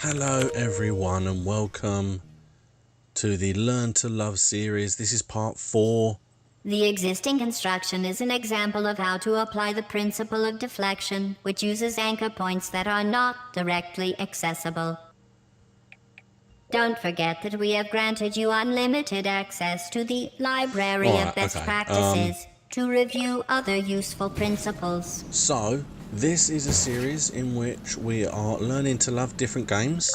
Hello everyone and welcome to the Learn to Love series. This is part 4. The existing construction is an example of how to apply the principle of deflection, which uses anchor points that are not directly accessible. Don't forget that we have granted you unlimited access to the library of best practices to review other useful principles. So, this is a series in which we are learning to love different games.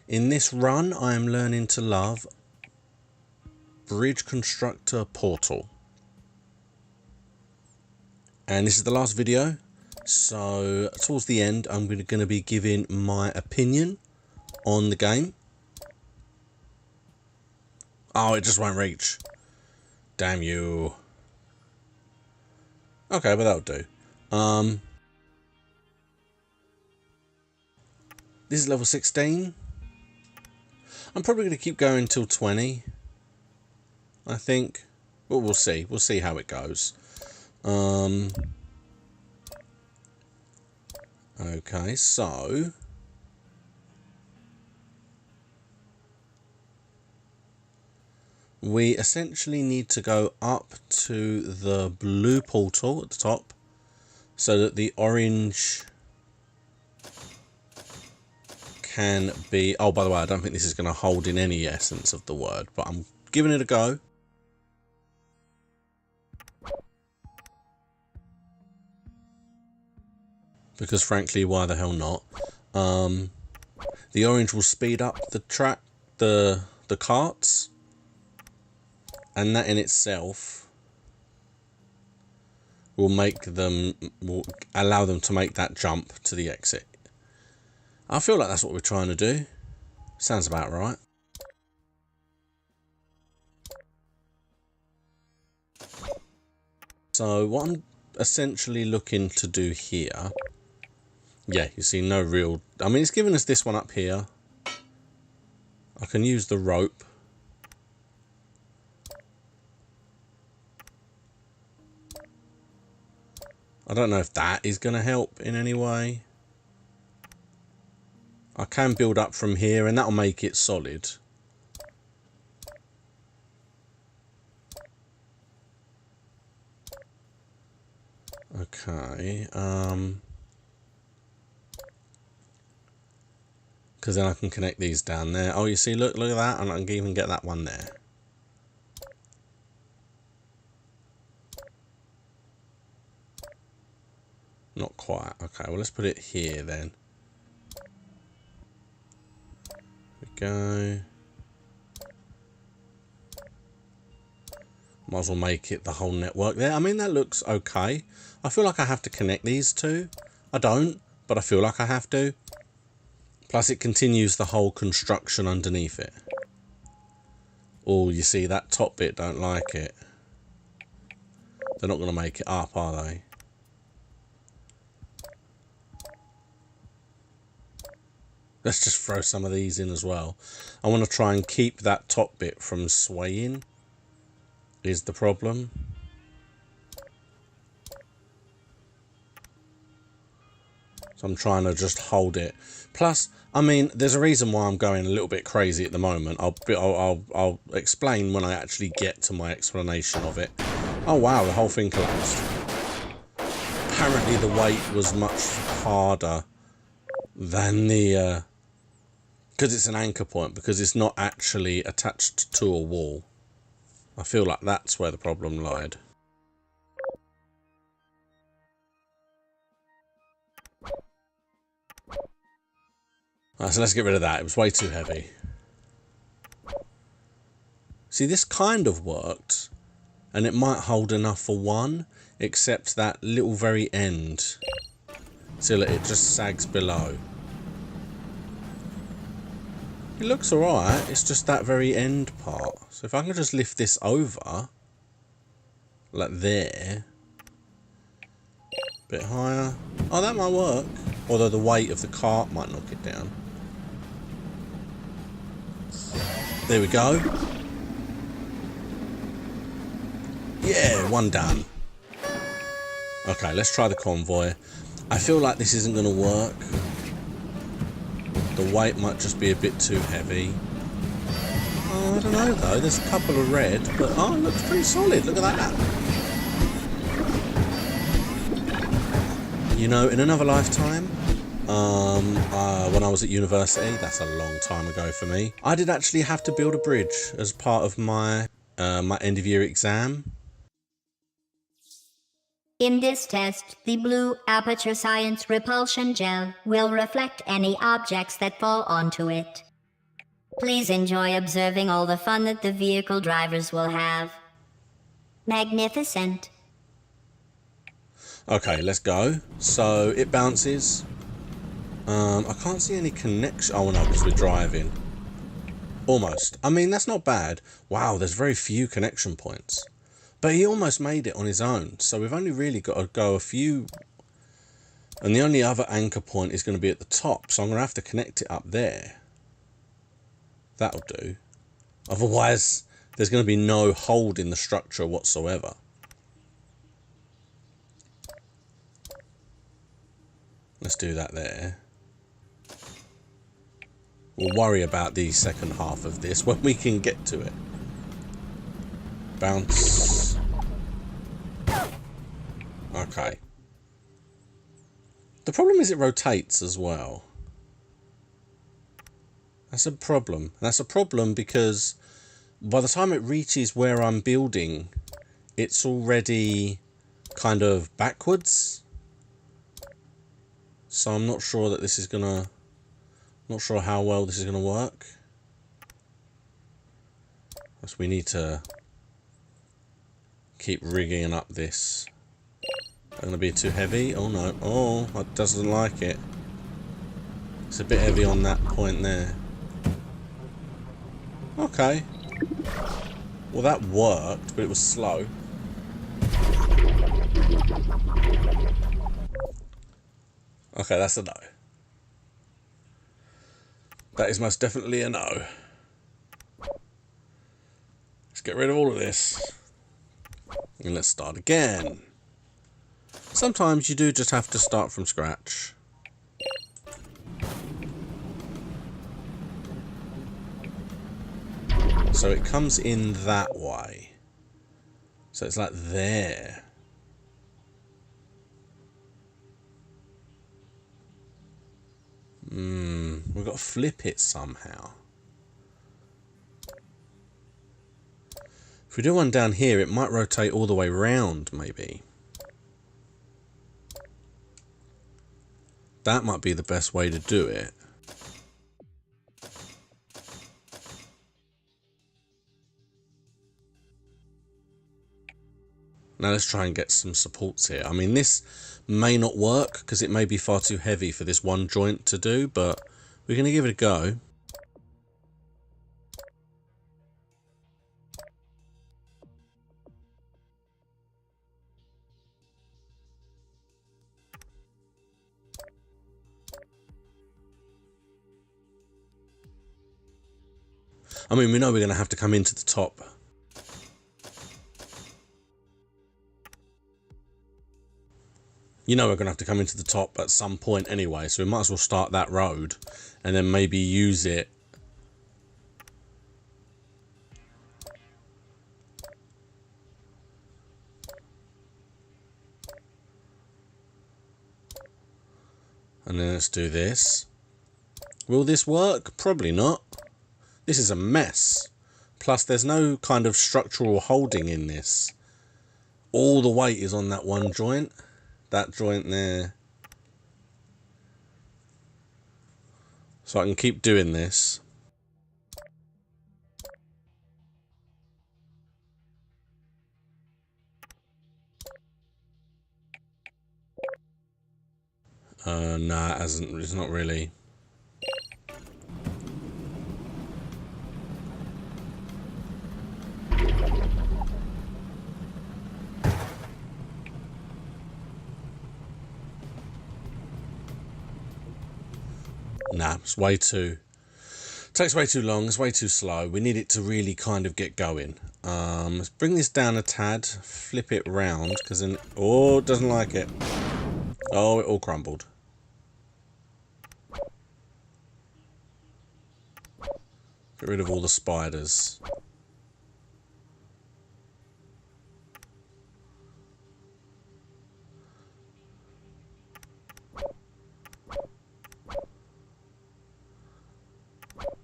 In this run, I am learning to love Bridge Constructor Portal. And this is the last video, so towards the end I'm going to be giving my opinion on the game. Oh, it just won't reach. Damn you. Okay, but that'll do. This is level 16. I'm probably going to keep going till 20. I think. But we'll see. We'll see how it goes. Okay, so we essentially need to go up to the blue portal at the top so that the orange can be... Oh, by the way, I don't think this is going to hold in any essence of the word, but I'm giving it a go. Because frankly, why the hell not? The orange will speed up the track, the carts, and that in itself will allow them to make that jump to the exit. I feel like that's what we're trying to do. Sounds about right. So what I'm essentially looking to do here, yeah, you see no real... I mean, it's given us this one up here. I can use the rope. I don't know if that is going to help in any way. I can build up from here and that'll make it solid. Okay, because then I can connect these down there. Oh, you see, look at that, and I can even get that one there. Not quite. Okay, well, let's put it here then. There we go. Might as well make it the whole network there. I mean, that looks okay. I feel like I have to connect these two. I don't, but I feel like I have to. Plus, it continues the whole construction underneath it. Oh, you see, that top bit don't like it. They're not going to make it up, are they? Let's just throw some of these in as well. I want to try and keep that top bit from swaying, is the problem. So I'm trying to just hold it. Plus, I mean, there's a reason why I'm going a little bit crazy at the moment. I'll explain when I actually get to my explanation of it. Oh wow, the whole thing collapsed. Apparently the weight was much harder than the... because it's an anchor point, because it's not actually attached to a wall. I feel like that's where the problem lied. Alright, so let's get rid of that. It was way too heavy. See, this kind of worked, and it might hold enough for one, except that little very end. See, look, it just sags below. It looks alright, it's just that very end part. So if I can just lift this over, like there, a bit higher. Oh, that might work. Although the weight of the cart might knock it down. There we go. Yeah, one done. Okay, let's try the convoy. I feel like this isn't going to work. The weight might just be a bit too heavy. Oh, I don't know though. There's a couple of red, but oh, it looks pretty solid. Look at that. You know, in another lifetime, when I was at university, that's a long time ago for me, I did actually have to build a bridge as part of my my end of year exam. In this test, the blue aperture science repulsion gel will reflect any objects that fall onto it. Please enjoy observing all the fun that the vehicle drivers will have. Magnificent. Okay, let's go. So it bounces. I can't see any connection. Oh no, because we're driving. Almost. I mean, that's not bad. Wow, there's very few connection points. But he almost made it on his own. So we've only really got to go a few. And the only other anchor point is going to be at the top. So I'm going to have to connect it up there. That'll do. Otherwise, there's going to be no hold in the structure whatsoever. Let's do that there. We'll worry about the second half of this when we can get to it. Bounce. Okay. The problem is it rotates as well. That's a problem. That's a problem because by the time it reaches where I'm building, it's already kind of backwards. So I'm not sure that this is gonna... Not sure how well this is going to work. So we need to keep rigging up this. Going to be too heavy? Oh no. Oh, it doesn't like it. It's a bit heavy on that point there. Okay. Well, that worked, but it was slow. Okay, that's a no. That is most definitely a no. Let's get rid of all of this. And let's start again. Sometimes you do just have to start from scratch. So it comes in that way. So it's like there. We've got to flip it somehow. If we do one down here, it might rotate all the way round, maybe. That might be the best way to do it. Now let's try and get some supports here. I mean, this may not work because it may be far too heavy for this one joint to do, but we're going to give it a go. I mean, we know we're going to have to come into the top. You know we're going to have to come into the top at some point anyway, so we might as well start that road and then maybe use it. And then let's do this. Will this work? Probably not. This is a mess. Plus there's no kind of structural holding in this. All the weight is on that one joint. That joint there. So I can keep doing this. Nah, it hasn't. It's not really. Nah, it's way too... Takes way too long, it's way too slow. We need it to really kind of get going. Let's bring this down a tad, flip it round, because then... Oh, it doesn't like it. Oh, it all crumbled. Get rid of all the spiders.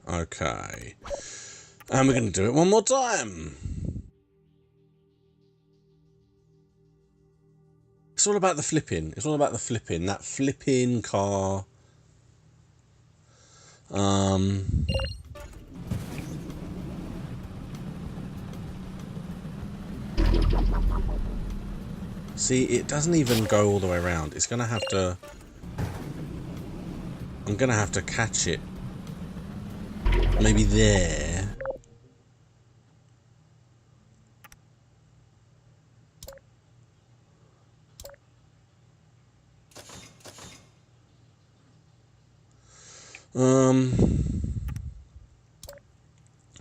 Okay. And we're going to do it one more time. It's all about the flipping. It's all about the flipping. That flipping car. See, it doesn't even go all the way around. It's going to have to... I'm going to have to catch it. Maybe there.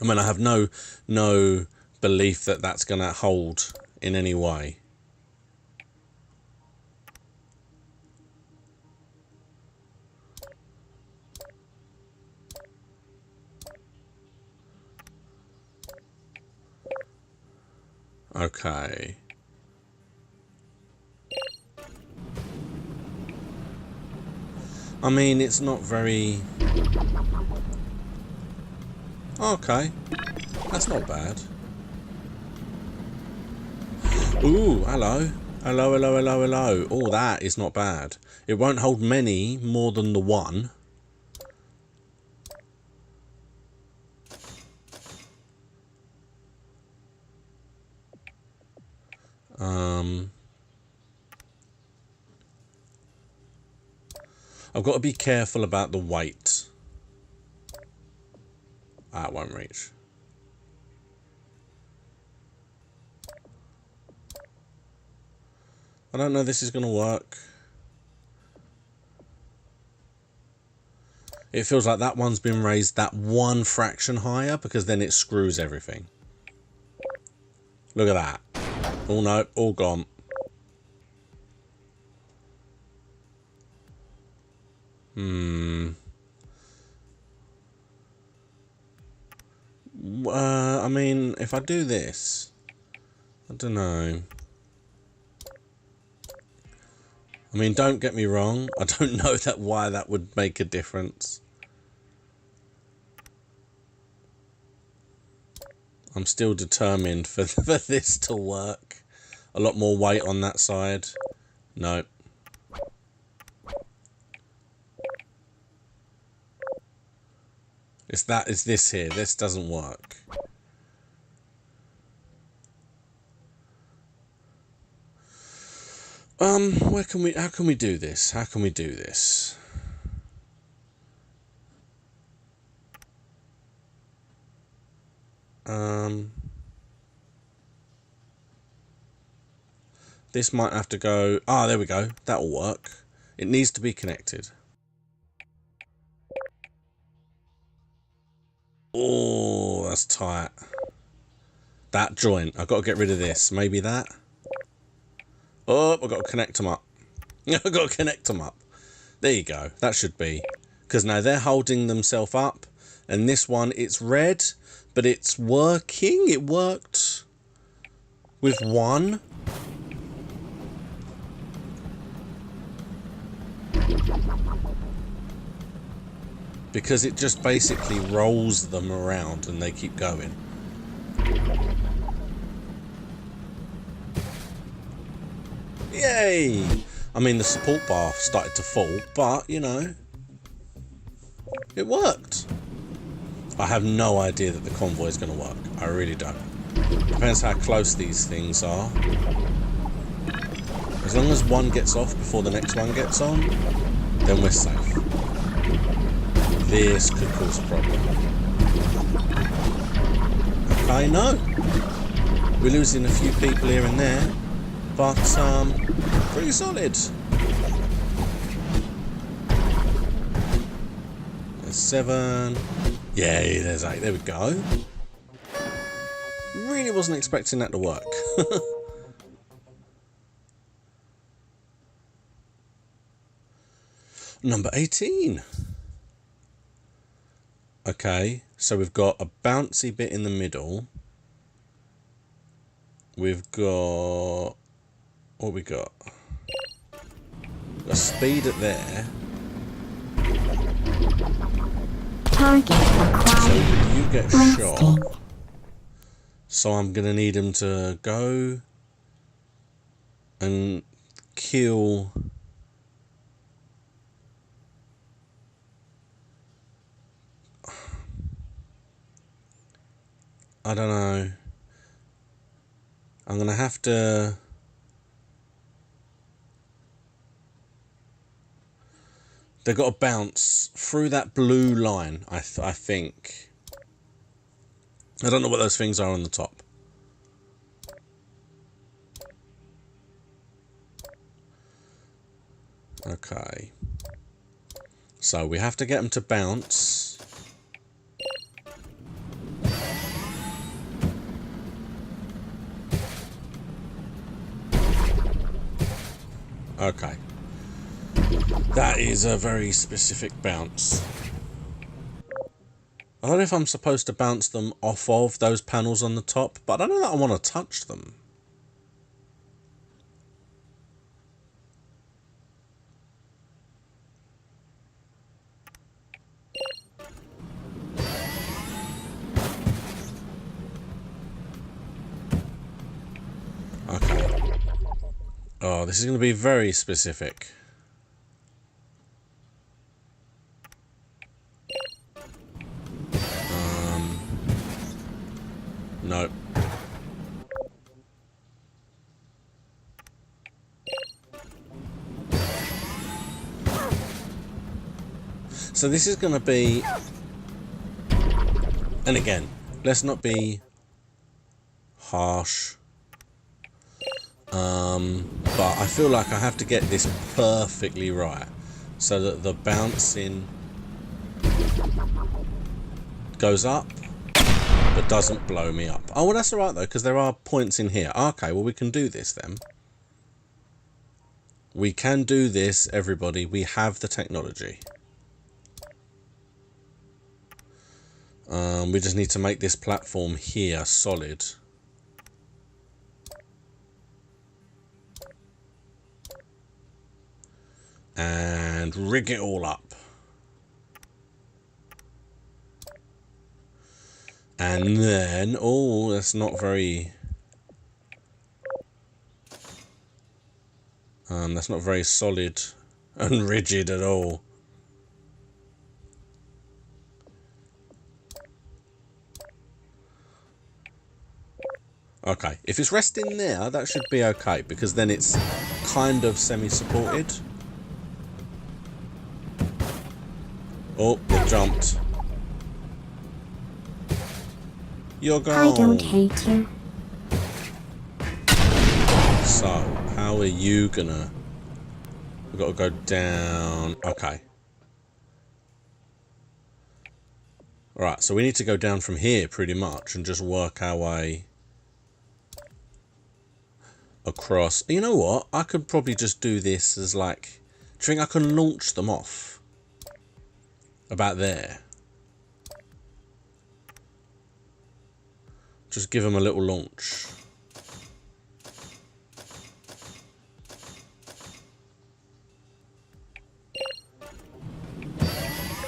I mean, I have no belief that that's going to hold in any way. Okay. I mean, it's not very... Okay. That's not bad. Ooh, hello. Hello, hello, hello, hello. Oh, that is not bad. It won't hold many more than the one. I've got to be careful about the weight. Ah, it won't reach. I don't know if this is going to work. It feels like that one's been raised that one fraction higher because then it screws everything. Look at that. Oh no, all gone. I mean, if I do this, I don't know. I mean, don't get me wrong. I don't know why that would make a difference. I'm still determined for this to work. A lot more weight on that side. No. It's this here. This doesn't work. How can we do this? How can we do this? This might have to go... Ah, there we go. That'll work. It needs to be connected. Oh, that's tight. That joint. I've got to get rid of this. Maybe that. Oh, I've got to connect them up. I've got to connect them up. There you go. That should be. Because now they're holding themselves up. And this one, it's red, but it's working. It worked with one. Because it just basically rolls them around and they keep going. Yay! I mean, the support bar started to fall, but, you know, it worked. I have no idea that the convoy is going to work. I really don't. Depends how close these things are. As long as one gets off before the next one gets on, then we're safe. This could cause a problem. Okay, no. We're losing a few people here and there, but pretty solid. There's 7. Yay, there's 8. There we go. Really wasn't expecting that to work. Number 18. Okay, So we've got a bouncy bit in the middle. We've got... What we got? A speed at there. Target acquired. So you get Resting. shot. So I'm going to need him to go and kill... I don't know. I'm going to have to... They've got to bounce through that blue line, I think. I don't know what those things are on the top. Okay. So we have to get them to bounce. Okay. That is a very specific bounce. I don't know if I'm supposed to bounce them off of those panels on the top, but I don't know that I want to touch them. Okay. Oh, this is going to be very specific. No. So this is going to be... And again, let's not be harsh. But I feel like I have to get this perfectly right so that the bouncing goes up but doesn't blow me up. Oh, well, that's all right though, because there are points in here. Okay, well, we can do this then. We can do this, everybody. We have the technology. We just need to make this platform here solid. And rig it all up. And then, oh, that's not very... that's not very solid and rigid at all. Okay, if it's resting there, that should be okay, because then it's kind of semi-supported. Oh, it jumped. You're gone. I don't hate you. So, how are you gonna... We've got to go down... Okay. Right, so we need to go down from here, pretty much, and just work our way across. You know what? I could probably just do this as like... Do you think I can launch them off? About there. Just give them a little launch.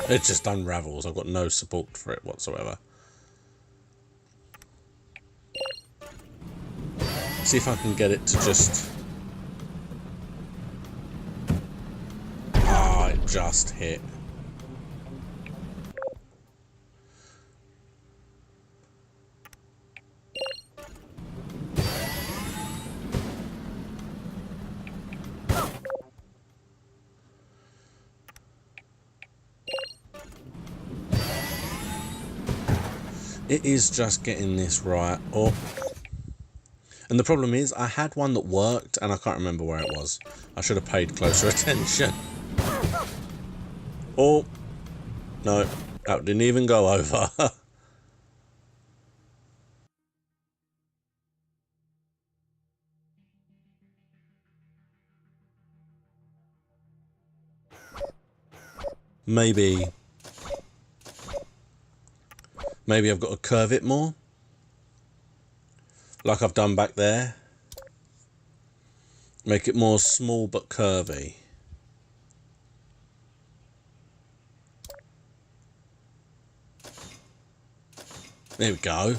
It just unravels. I've got no support for it whatsoever. See if I can get it to just... Ah, it just hit. It is just getting this right. Oh. And the problem is, I had one that worked, and I can't remember where it was. I should have paid closer attention. Oh. No, that didn't even go over. Maybe Maybe I've got to curve it more, like I've done back there. Make it more small but curvy. There we go.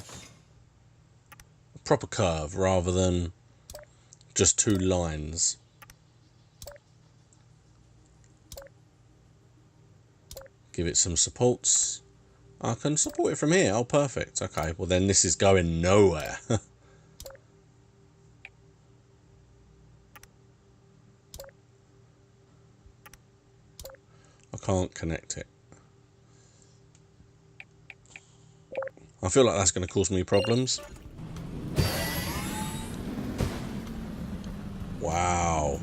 A proper curve rather than just two lines. Give it some supports. I can support it from here. Oh, perfect. Okay, well then this is going nowhere. I can't connect it. I feel like that's going to cause me problems. Wow.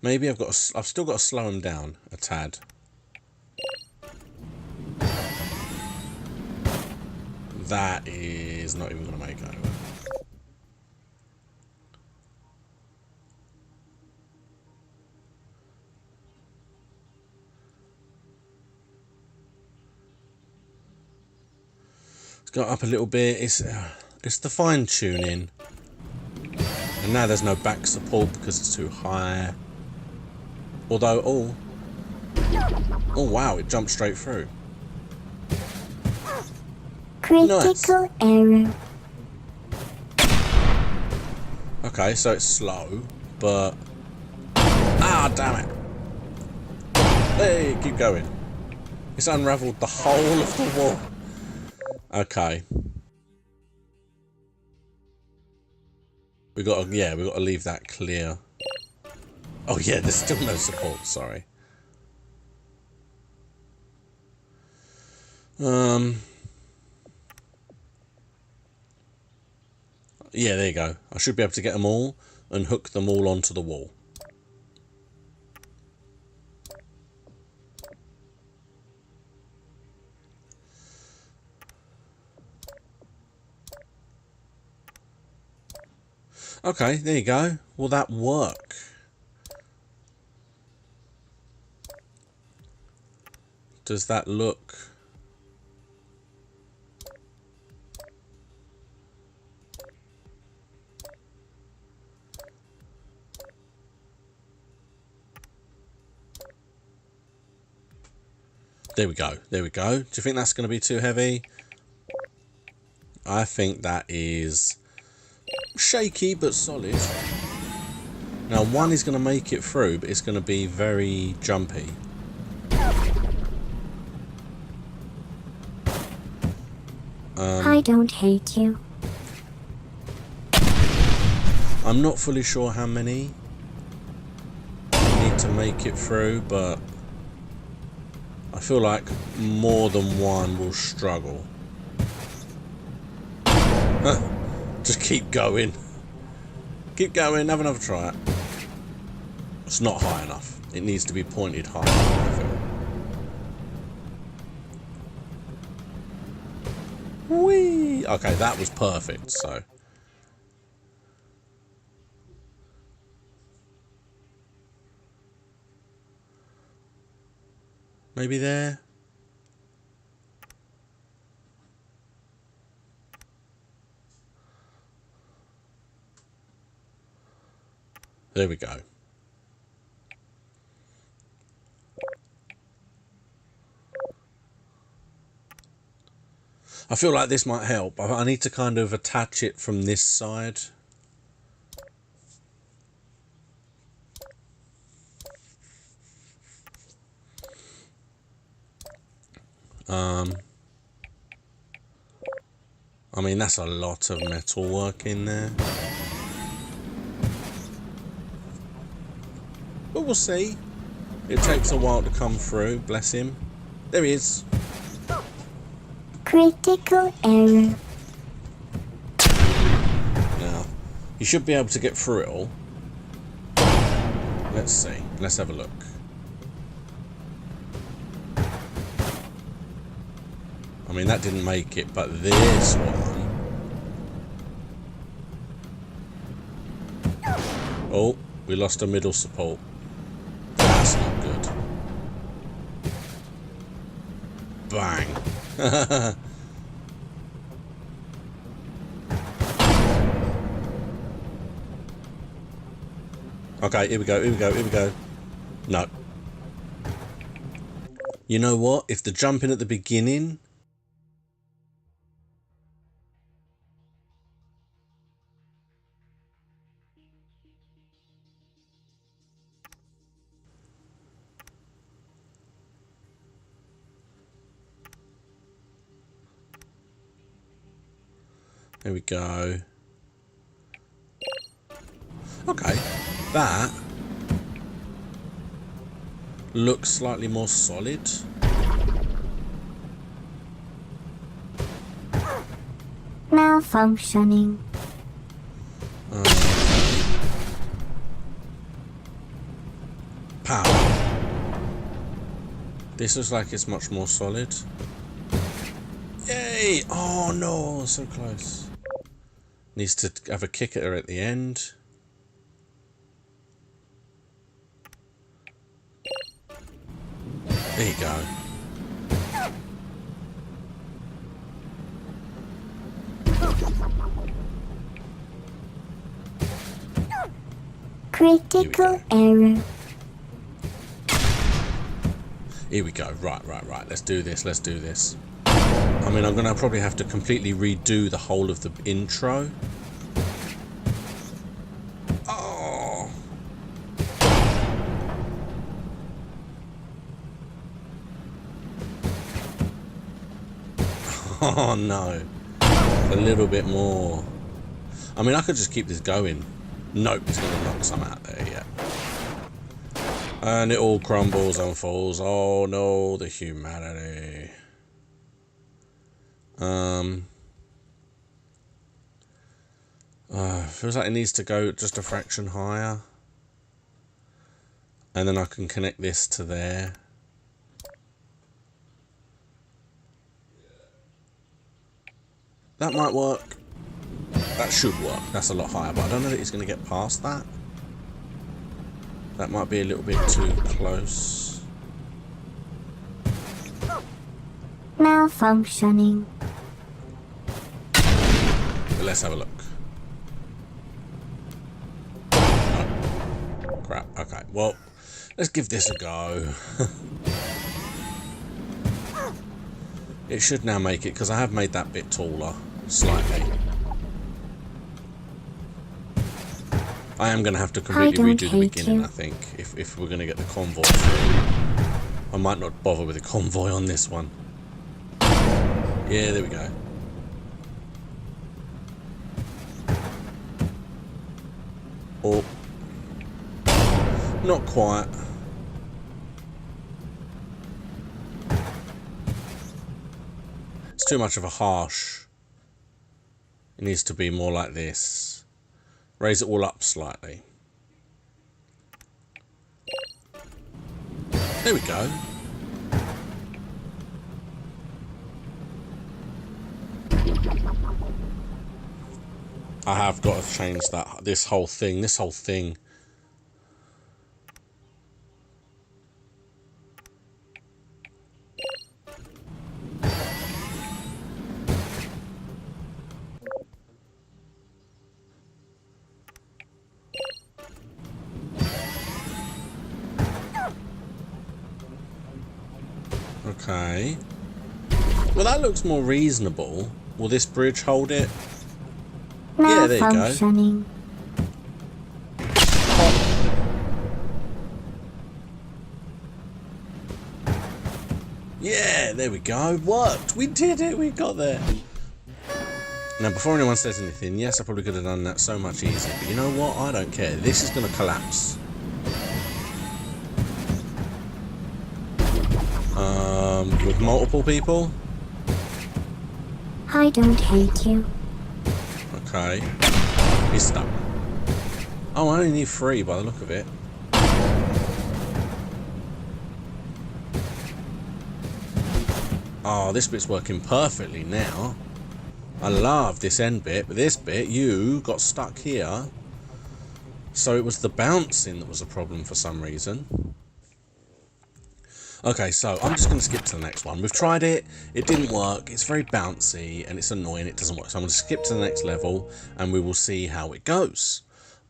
Maybe I've still got to slow him down a tad. That is not even going to make it over. It's got up a little bit. It's the fine tuning. And now there's no back support because it's too high. Although, oh wow, it jumped straight through. Critical error. Okay, so it's slow, but... Ah, damn it. Hey, keep going. It's unravelled the whole of the wall. Okay. We gotta leave that clear. Oh yeah, there's still no support, sorry. Yeah, there you go. I should be able to get them all and hook them all onto the wall. Okay, there you go. Will that work? Does that look... There we go. There we go. Do you think that's going to be too heavy? I think that is shaky but solid. Now, one is going to make it through, but it's going to be very jumpy. I don't hate you. I'm not fully sure how many need to make it through, but I feel like more than one will struggle. Just keep going. Keep going, have another try. It's not high enough. It needs to be pointed higher, I feel. Whee! Okay, that was perfect, so. Maybe there. There we go. I feel like this might help. I need to kind of attach it from this side. I mean, that's a lot of metal work in there. But we'll see. It takes a while to come through, bless him. There he is. Critical error. Now, you should be able to get through it all. Let's see. Let's have a look. I mean, that didn't make it, but this one... Oh, we lost a middle support. That's Okay, here we go, here we go, here we go. No. You know what? If the jumping at the beginning... There we go. Okay, that looks slightly more solid. Malfunctioning. Power. This looks like it's much more solid. Yay! Oh no, so close. Needs to have a kick at her at the end. There you go. Critical error. Here we go. Right. Let's do this. Let's do this. I mean, I'm going to probably have to completely redo the whole of the intro. Oh. Oh, no. A little bit more. I mean, I could just keep this going. Nope, it's going to knock some out there, yeah. And it all crumbles and falls. Oh, no, the humanity. Feels like it needs to go just a fraction higher. And then I can connect this to there. That might work. That should work. That's a lot higher, but I don't know that it's going to get past that. That might be a little bit too close. Malfunctioning. But let's have a look. Oh, crap. Okay, well, let's give this a go. It should now make it, because I have made that bit taller, slightly. I am going to have to completely redo the beginning, I think, if we're going to get the convoy through. I might not bother with the convoy on this one. Yeah, there we go. Oh. Not quite. It's too much of a harsh. It needs to be more like this. Raise it all up slightly. There we go. I have got to change that. This whole thing. Okay. Well, that looks more reasonable. Will this bridge hold it? Yeah, there you go. Yeah, there we go. Worked. We did it. We got there. Now, before anyone says anything, yes, I probably could have done that so much easier. But you know what? I don't care. This is going to collapse. With multiple people? I don't hate you. Okay. He's stuck. Oh, I only need 3 by the look of it. Oh, this bit's working perfectly now. I love this end bit, but this bit, you got stuck here. So it was the bouncing that was a problem for some reason. Okay, so I'm just going to skip to the next one. We've tried it, it didn't work, it's very bouncy and it's annoying, it doesn't work. So I'm going to skip to the next level and we will see how it goes.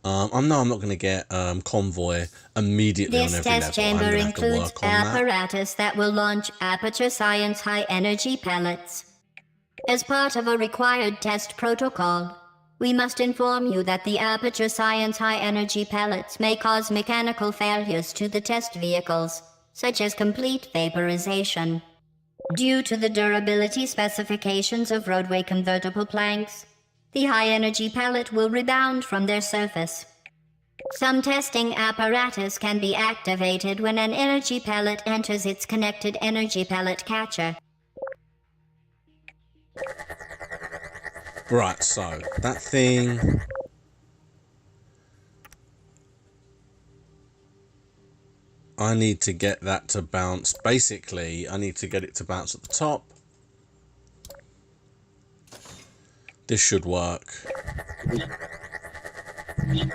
I know I'm not going to get Convoy immediately on This every test level. I'm chamber going to have to includes work on that. apparatus that will launch Aperture Science high-energy pellets. As part of a required test protocol, we must inform you that the Aperture Science high-energy pellets may cause mechanical failures to the test vehicles, such as complete vaporization. Due to the durability specifications of roadway convertible planks, the high-energy pellet will rebound from their surface. Some testing apparatus can be activated when an energy pellet enters its connected energy pellet catcher. Right, so that thing... I need to get that to bounce. Basically, I need to get it to bounce at the top. This should work.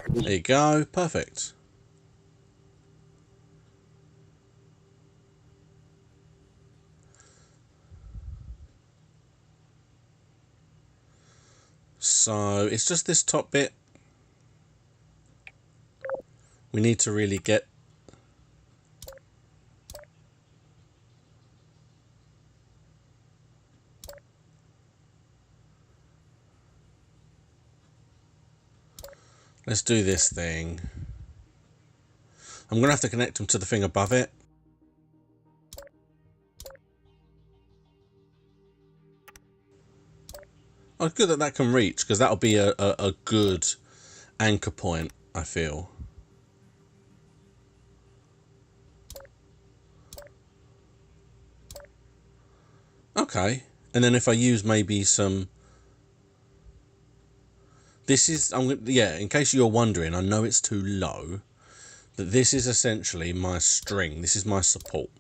There you go. Perfect. So, it's just this top bit. We need to really get... Let's do this thing. I'm going to have to connect them to the thing above it. Oh, good that that can reach, because that'll be a good anchor point, I feel. Okay. And then if I use maybe some... This is, yeah, in case you're wondering, I know it's too low, but this is essentially my string. This is my support.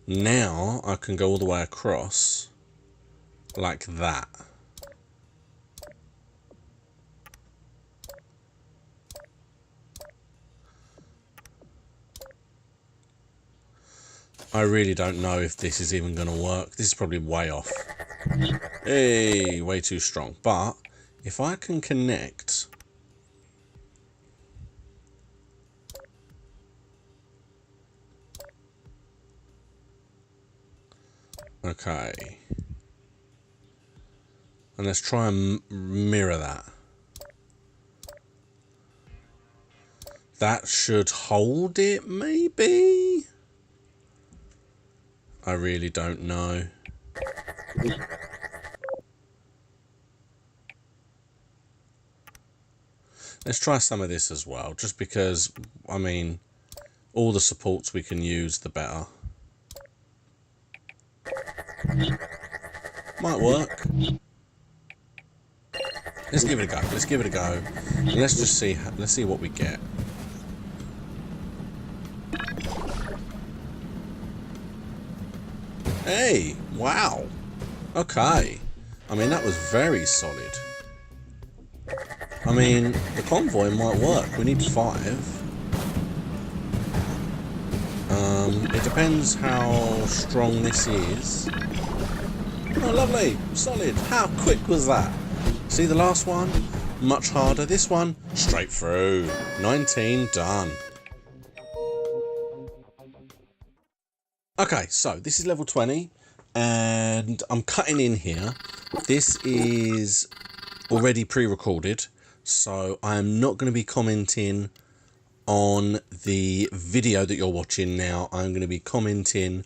Now I can go all the way across like that. I really don't know if this is even going to work. This is probably way off. Hey, way too strong. But if I can connect... Okay. And let's try and mirror that. That should hold it, maybe? I really don't know. Let's try some of this as well, just because, I mean, all the supports we can use, the better. Might work. Let's give it a go. Let's give it a go. And let's just see. Let's see what we get. Hey! Wow! Okay. I mean, that was very solid. I mean, the convoy might work. We need 5. It depends how strong this is. Oh, lovely. Solid. How quick was that? See the last one? Much harder. This one, straight through. 19 done. Okay, so this is level 20. And I'm cutting in here. This is already pre-recorded. So I am not going to be commenting on the video that you're watching now. I'm going to be commenting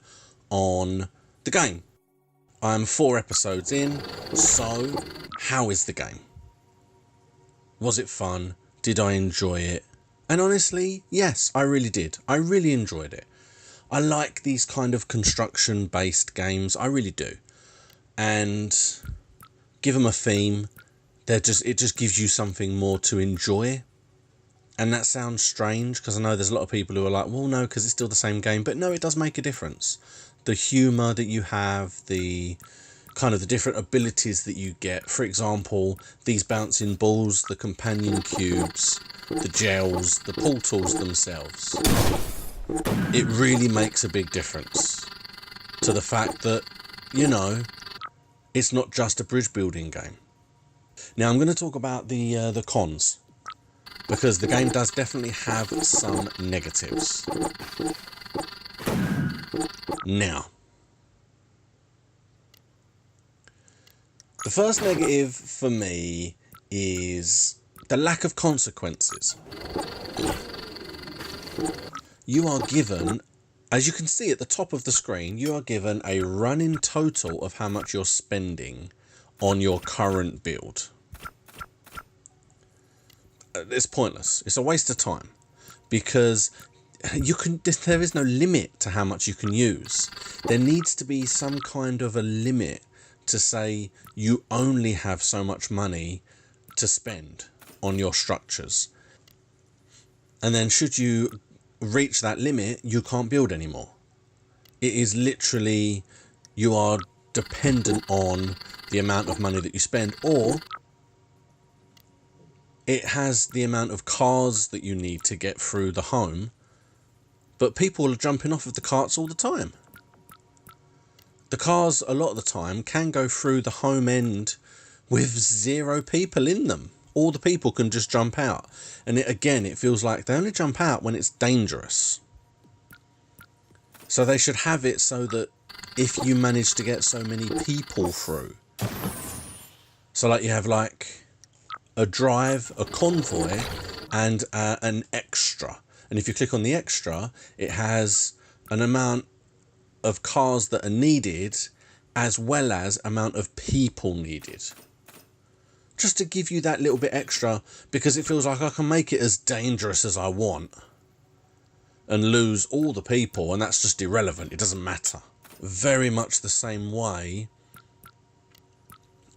on the game. I'm 4 episodes in, so how is the game? Was it fun? Did I enjoy it? And honestly, yes, I really did. I really enjoyed it. I like these kind of construction-based games. I really do. And give them a theme. It just gives you something more to enjoy. And that sounds strange, because I know there's a lot of people who are like, well, no, because it's still the same game. But no, it does make a difference. The humour that you have, the kind of the different abilities that you get. For example, these bouncing balls, the companion cubes, the gels, the portals themselves. It really makes a big difference to the fact that, you know, it's not just a bridge building game. Now I'm going to talk about the cons, because the game does definitely have some negatives. Now, the first negative for me is the lack of consequences. You are given, as you can see at the top of the screen, you are given a running total of how much you're spending on your current build. It's pointless. It's a waste of time, because there is no limit to how much you can use. There needs to be some kind of a limit to say you only have so much money to spend on your structures. And then should you reach that limit, you can't build anymore. It is literally, you are dependent on the amount of money that you spend, or it has the amount of cars that you need to get through the home, but people are jumping off of the carts all the time. The cars, a lot of the time, can go through the home end with 0 people in them. All the people can just jump out. And it feels like they only jump out when it's dangerous. So they should have it so that if you manage to get so many people through, so like you have like a drive, a convoy, and an extra. And if you click on the extra, it has an amount of cars that are needed, as well as amount of people needed. Just to give you that little bit extra, because it feels like I can make it as dangerous as I want and lose all the people, and that's just irrelevant. It doesn't matter. Very much the same way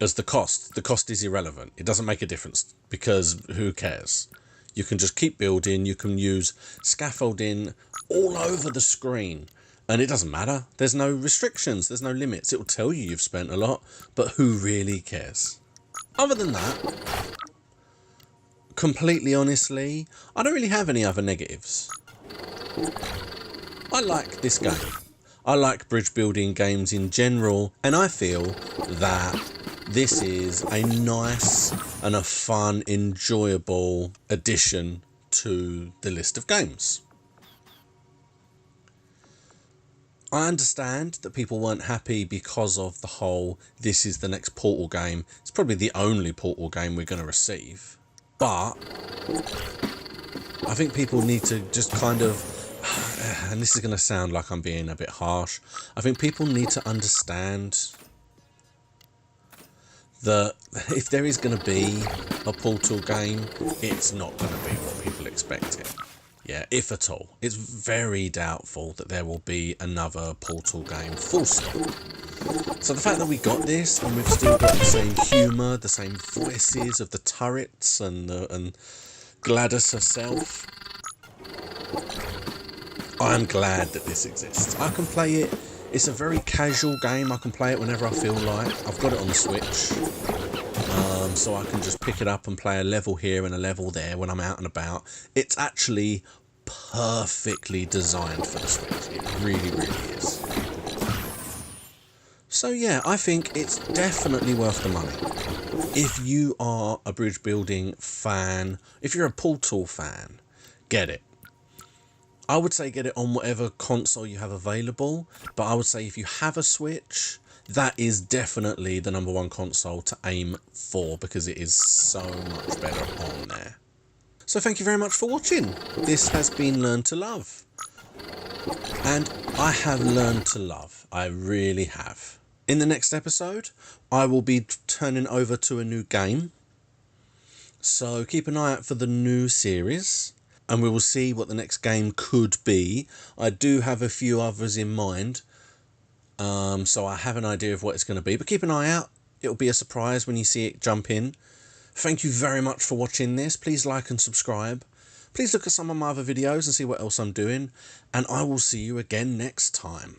as the cost. The cost is irrelevant. It doesn't make a difference, because who cares? You can just keep building. You can use scaffolding all over the screen, and it doesn't matter. There's no restrictions. There's no limits. It will tell you you've spent a lot, but who really cares? Other than that, completely honestly, I don't really have any other negatives. I like this game. I like bridge building games in general, and I feel that this is a nice and a fun, enjoyable addition to the list of games. I understand that people weren't happy because of the whole, this is the next Portal game. It's probably the only Portal game we're going to receive. But I think people need to just kind of, and this is going to sound like I'm being a bit harsh, I think people need to understand that if there is going to be a Portal game, it's not going to be what people expect it. Yeah, if at all. It's very doubtful that there will be another Portal game, full stop. So the fact that we got this, and we've still got the same humour, the same voices of the turrets and Gladys herself, I'm glad that this exists. I can play it. It's a very casual game. I can play it whenever I feel like. I've got it on the Switch. So I can just pick it up and play a level here and a level there when I'm out and about. It's actually perfectly designed for the Switch. It really, really is. So yeah, I think it's definitely worth the money. If you are a bridge building fan, if you're a Portal fan, get it. I would say get it on whatever console you have available, but I would say if you have a Switch, that is definitely the #1 console to aim for, because it is so much better on there. So thank you very much for watching. This has been Learn to Love. And I have learned to love. I really have. In the next episode, I will be turning over to a new game. So keep an eye out for the new series, and we will see what the next game could be. I do have a few others in mind. So I have an idea of what it's going to be, but keep an eye out. It'll be a surprise when you see it jump in. Thank you very much for watching this. Please like and subscribe. Please look at some of my other videos and see what else I'm doing, and I will see you again next time.